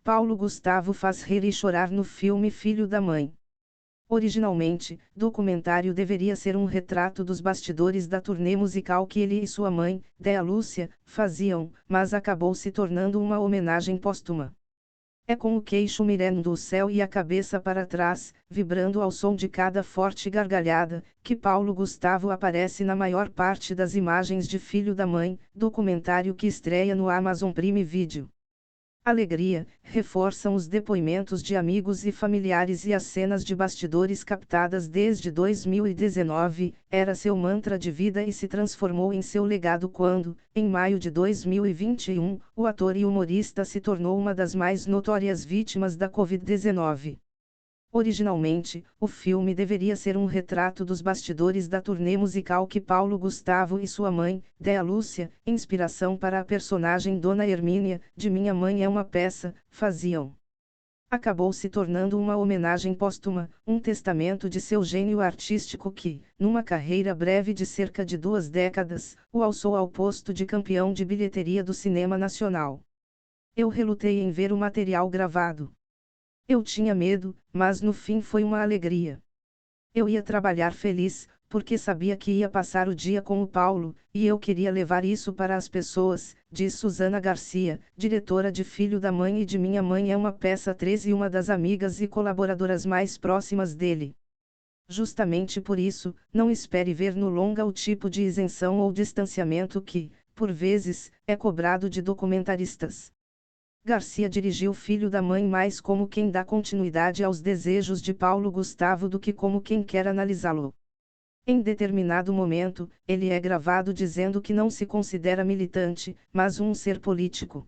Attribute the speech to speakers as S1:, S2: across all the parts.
S1: Paulo Gustavo faz rir e chorar no filme Filho da Mãe. Originalmente, documentário deveria ser um retrato dos bastidores da turnê musical que ele e sua mãe, Déa Lúcia, faziam, mas acabou se tornando uma homenagem póstuma. É com o queixo mirando o céu e a cabeça para trás, vibrando ao som de cada forte gargalhada, que Paulo Gustavo aparece na maior parte das imagens de Filho da Mãe, documentário que estreia no Amazon Prime Video. Alegria, reforçam os depoimentos de amigos e familiares e as cenas de bastidores captadas desde 2019, era seu mantra de vida e se transformou em seu legado quando, em maio de 2021, o ator e humorista se tornou uma das mais notórias vítimas da Covid-19. Originalmente, o filme deveria ser um retrato dos bastidores da turnê musical que Paulo Gustavo e sua mãe, Déa Lúcia, inspiração para a personagem Dona Hermínia, de Minha Mãe é uma Peça, faziam. Acabou se tornando uma homenagem póstuma, um testamento de seu gênio artístico que, numa carreira breve de cerca de 2 décadas, o alçou ao posto de campeão de bilheteria do cinema nacional. Eu relutei em ver o material gravado. Eu tinha medo, mas no fim foi uma alegria. Eu ia trabalhar feliz, porque sabia que ia passar o dia com o Paulo, e eu queria levar isso para as pessoas, diz Susana Garcia, diretora de Filho da Mãe e de Minha Mãe é uma Peça 3 e uma das amigas e colaboradoras mais próximas dele. Justamente por isso, não espere ver no longa o tipo de isenção ou distanciamento que, por vezes, é cobrado de documentaristas. Garcia dirigiu Filho da Mãe mais como quem dá continuidade aos desejos de Paulo Gustavo do que como quem quer analisá-lo. Em determinado momento, ele é gravado dizendo que não se considera militante, mas um ser político.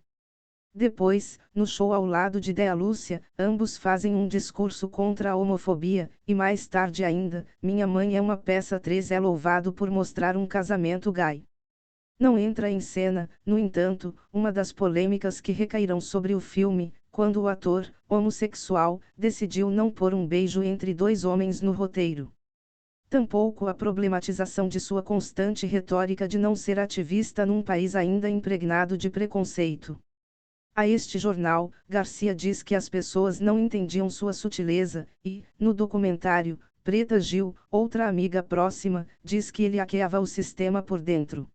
S1: Depois, no show ao lado de Déa Lúcia, ambos fazem um discurso contra a homofobia, e mais tarde ainda, Minha Mãe é uma Peça 3 é louvado por mostrar um casamento gay. Não entra em cena, no entanto, uma das polêmicas que recaíram sobre o filme, quando o ator, homossexual, decidiu não pôr um beijo entre 2 homens no roteiro. Tampouco a problematização de sua constante retórica de não ser ativista num país ainda impregnado de preconceito. A este jornal, Garcia diz que as pessoas não entendiam sua sutileza, e, no documentário, Preta Gil, outra amiga próxima, diz que ele hackeava o sistema por dentro.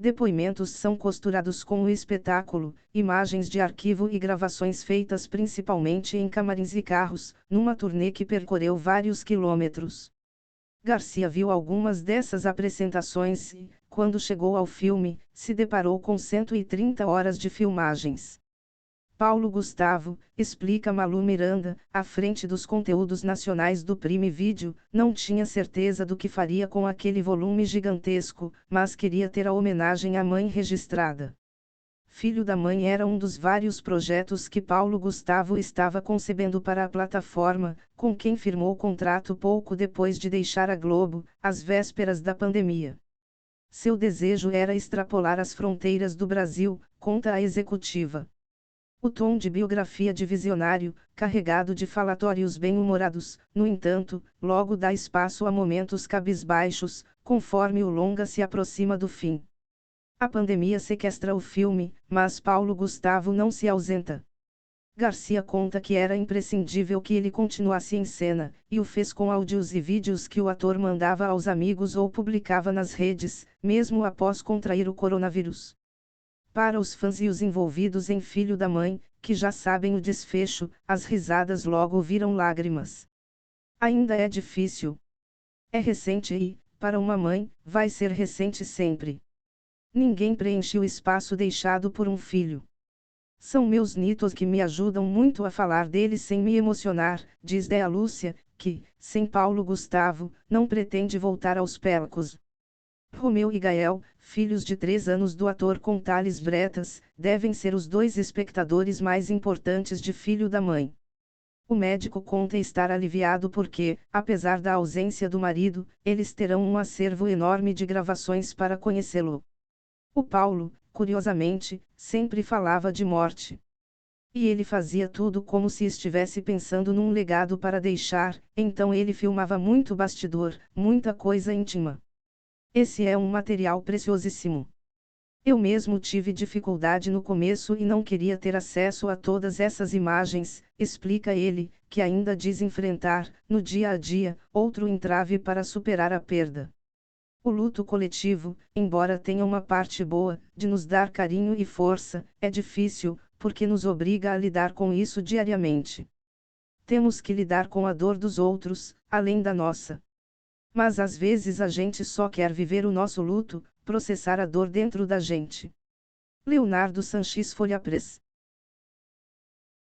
S1: Depoimentos são costurados com o espetáculo, imagens de arquivo e gravações feitas principalmente em camarins e carros, numa turnê que percorreu vários quilômetros. Garcia viu algumas dessas apresentações e, quando chegou ao filme, se deparou com 130 horas de filmagens. Paulo Gustavo, explica Malu Miranda, à frente dos conteúdos nacionais do Prime Video, não tinha certeza do que faria com aquele volume gigantesco, mas queria ter a homenagem à mãe registrada. Filho da Mãe era um dos vários projetos que Paulo Gustavo estava concebendo para a plataforma, com quem firmou contrato pouco depois de deixar a Globo, às vésperas da pandemia. Seu desejo era extrapolar as fronteiras do Brasil, conta a executiva. O tom de biografia de visionário, carregado de falatórios bem-humorados, no entanto, logo dá espaço a momentos cabisbaixos, conforme o longa se aproxima do fim. A pandemia sequestra o filme, mas Paulo Gustavo não se ausenta. Garcia conta que era imprescindível que ele continuasse em cena, e o fez com áudios e vídeos que o ator mandava aos amigos ou publicava nas redes, mesmo após contrair o coronavírus. Para os fãs e os envolvidos em Filho da Mãe, que já sabem o desfecho, as risadas logo viram lágrimas. Ainda é difícil. É recente e, para uma mãe, vai ser recente sempre. Ninguém preenche o espaço deixado por um filho. São meus netos que me ajudam muito a falar deles sem me emocionar, diz Déa Lúcia, que, sem Paulo Gustavo, não pretende voltar aos palcos. Romeu e Gael, filhos de 3 anos do ator com Thales Bretas, devem ser os 2 espectadores mais importantes de Filho da Mãe. O médico conta estar aliviado porque, apesar da ausência do marido, eles terão um acervo enorme de gravações para conhecê-lo. O Paulo, curiosamente, sempre falava de morte. E ele fazia tudo como se estivesse pensando num legado para deixar, então ele filmava muito bastidor, muita coisa íntima. Esse é um material preciosíssimo. Eu mesmo tive dificuldade no começo e não queria ter acesso a todas essas imagens, explica ele, que ainda diz enfrentar, no dia a dia, outro entrave para superar a perda. O luto coletivo, embora tenha uma parte boa, de nos dar carinho e força, é difícil, porque nos obriga a lidar com isso diariamente. Temos que lidar com a dor dos outros, além da nossa. Mas às vezes a gente só quer viver o nosso luto, processar a dor dentro da gente. Leonardo Sanches Folha Press.